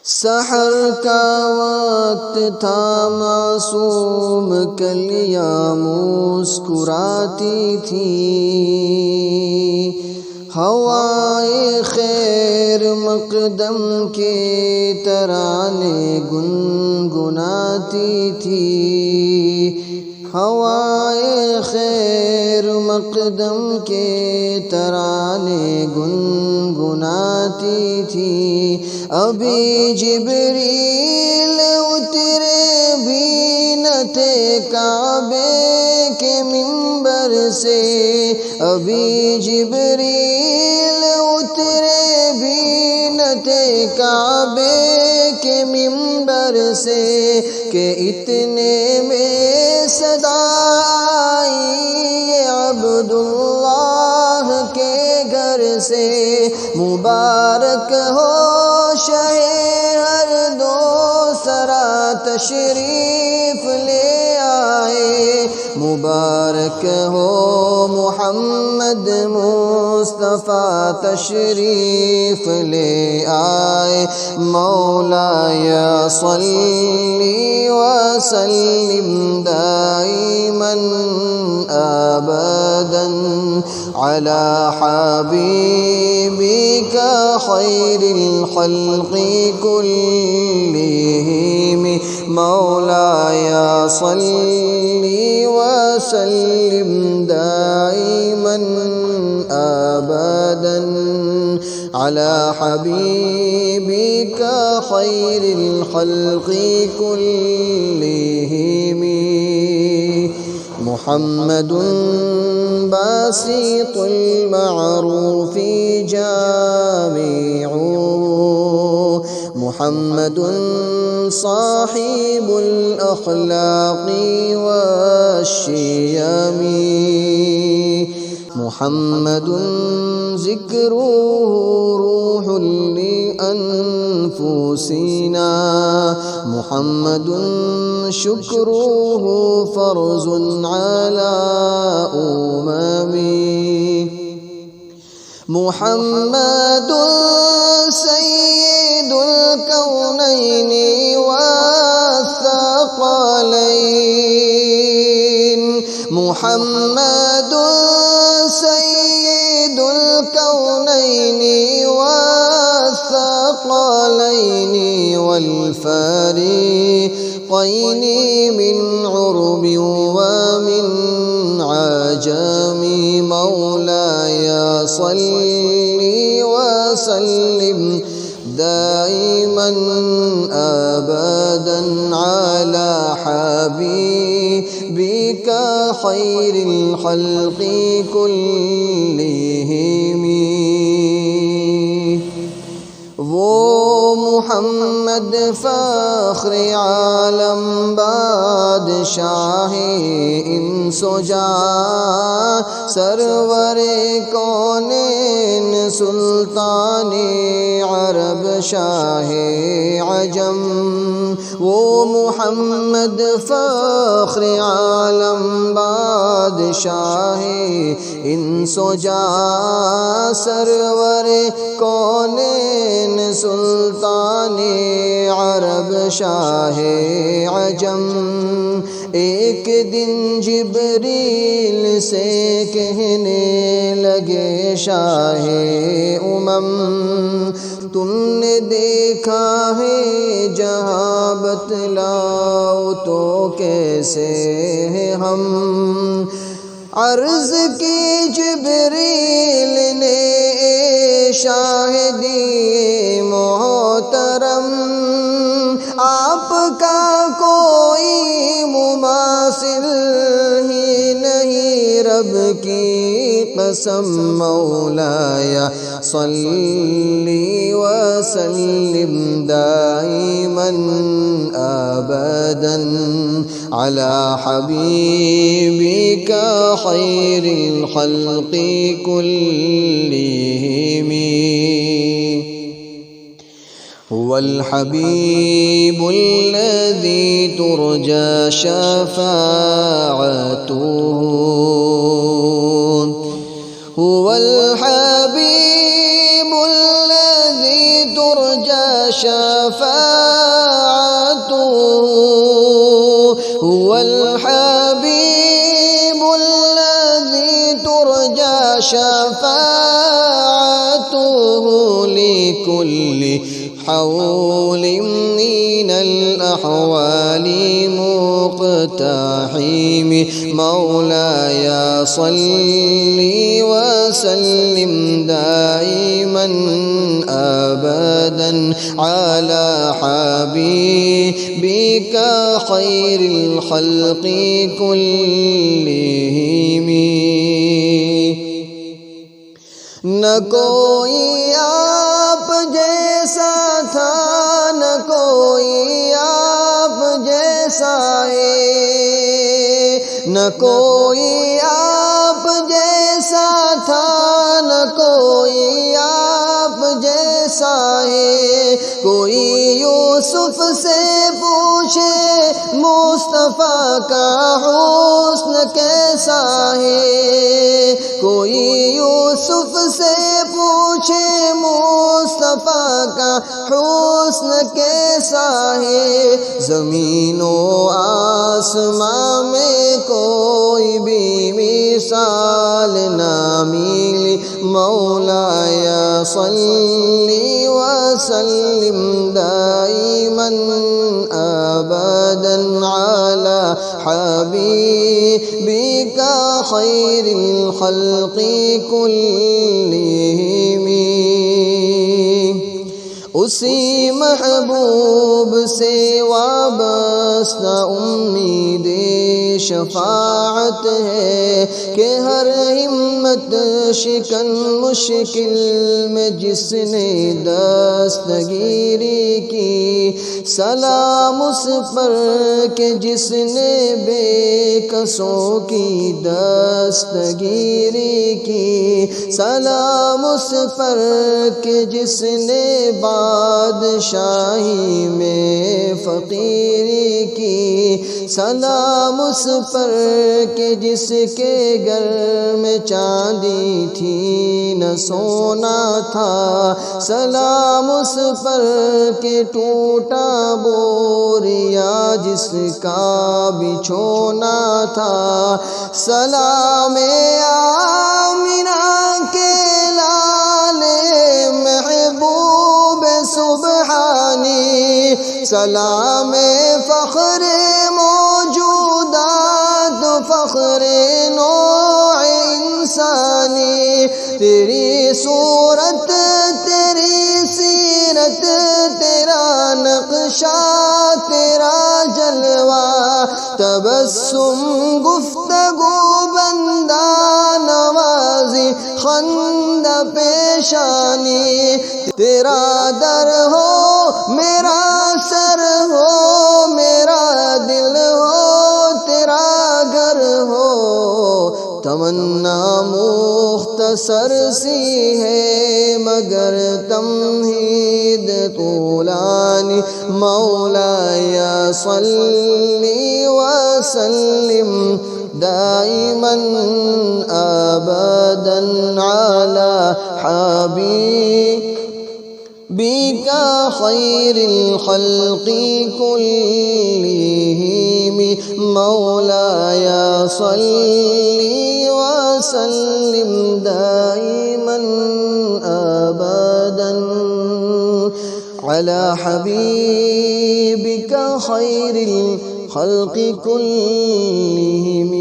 سحر کا وقت تھا معصوم کلیاں مسکراتی تھی، ہوائے خیر مقدم کے ترانے گنگناتی تھی، ہوائے خیر مقدم کے ترانے گنگناتی تھی۔ ابھی جبریل اترے بھی نہ تھے کعبے کے منبر سے، ابھی جبریل اترے بھی نہ تھے کعبے کے منبر سے، کہ اتنے میں صدا آئی یہ عبداللہ کے گھر سے، مبارک ہو شہ ہر دو سرا تشریف لے آئے، مبارک ہو محمد مصطفیٰ تشریف لے آئے۔ مولاي صلی وسلم دائما ابدا على حبيبك خير الخلق كلهم، مولاي صلی وسلم دائما ابدا على حبيبك خير الخلق كلهم، محمد باسط المعروف جامع، محمد صاحب الأخلاق والشيم، محمد ذكره روح لأنفسنا، محمد شكره فرض على محمد سيد الكونين والثقلين، محمد سيد الكونين والثقلين والفريقين من عرب ومن عجم، مولاي صلي وسلم دائما ابدا على حبيبك خير الخلق كلهم، وہ محمد فخر عالم بادشاہ انس و جاں سرور کونین سلطان عرب شاہ عجم، وہ محمد فخر عالم بادشاہ انس و جاں سرور کونین سلطان عرب شاہ عجم، ایک دن جبریل سے کہنے لگے شاہ امم، تم نے دیکھا ہے جہاں بتلاؤ تو کیسے ہم، عرض کی جبریل نے شاہ دی محترم، آپ کا کوئی مماثل ہی نہیں رب کی قسم، مولاي صلی وسلم دائما ابدا على حبيبك خير الخلق كلهم، هو الحبيب الذي ترجى شفاعته، هو الحبيب الذي ترجى شفاعته هو الحبيب الذي ترجى شفاعته لكل حول من الأحوال مقتحم مولاي صل وسلم دائما أبدا على حبيبك خير الخلق كلهم نہ کوئی آپ جیسا تھا نہ کوئی آپ جیسا ہے نہ کوئی آپ جیسا تھا نہ کوئی آپ جیسا ہے کوئی یوسف سے پوچھے مصطفیٰ کا حسن کیسا ہے کوئی یوسف سے پوچھے مصطفیٰ کا حسن کیسا ہے زمین و آسمان میں کوئی بھی مثال نہ ملی مولاي صل وسلم دائما أبدا على حبيبك خير الخلق كلهم اسی محبوب سے وابستہ امید شفاعت ہے کہ ہر ہمت شکن مشکل میں جس نے دستگیری کی سلام اس پر کہ جس نے بے کسوں کی دستگیری کی سلام اس پر کہ جس نے بادشاہی میں فقیری کی سلام اس پر کہ جس کے گھر میں چاندی تھی نہ سونا تھا سلام اس پر کہ ٹوٹا بوریا جس کا بچھونا تھا سلام آمنہ کے لال محبوب سبحانی سلام فخر موجودات فخر نوع انسانی تیری صورت تیری سیرت تیرا نقشہ تیرا جلوہ تبسم گفتگو بندہ نوازی خند پیشانی تیرا در ہو میرا سر ہو میرا دل ہو تیرا گھر ہو تمنا مختصر سی ہے مگر تمہید طولانی مولاي صل وسلم دائما أبدا على حبيبك خير الخلق كلهم مولاي صل وسلم دائما أبدا على حبيبك خير الخلق كلهم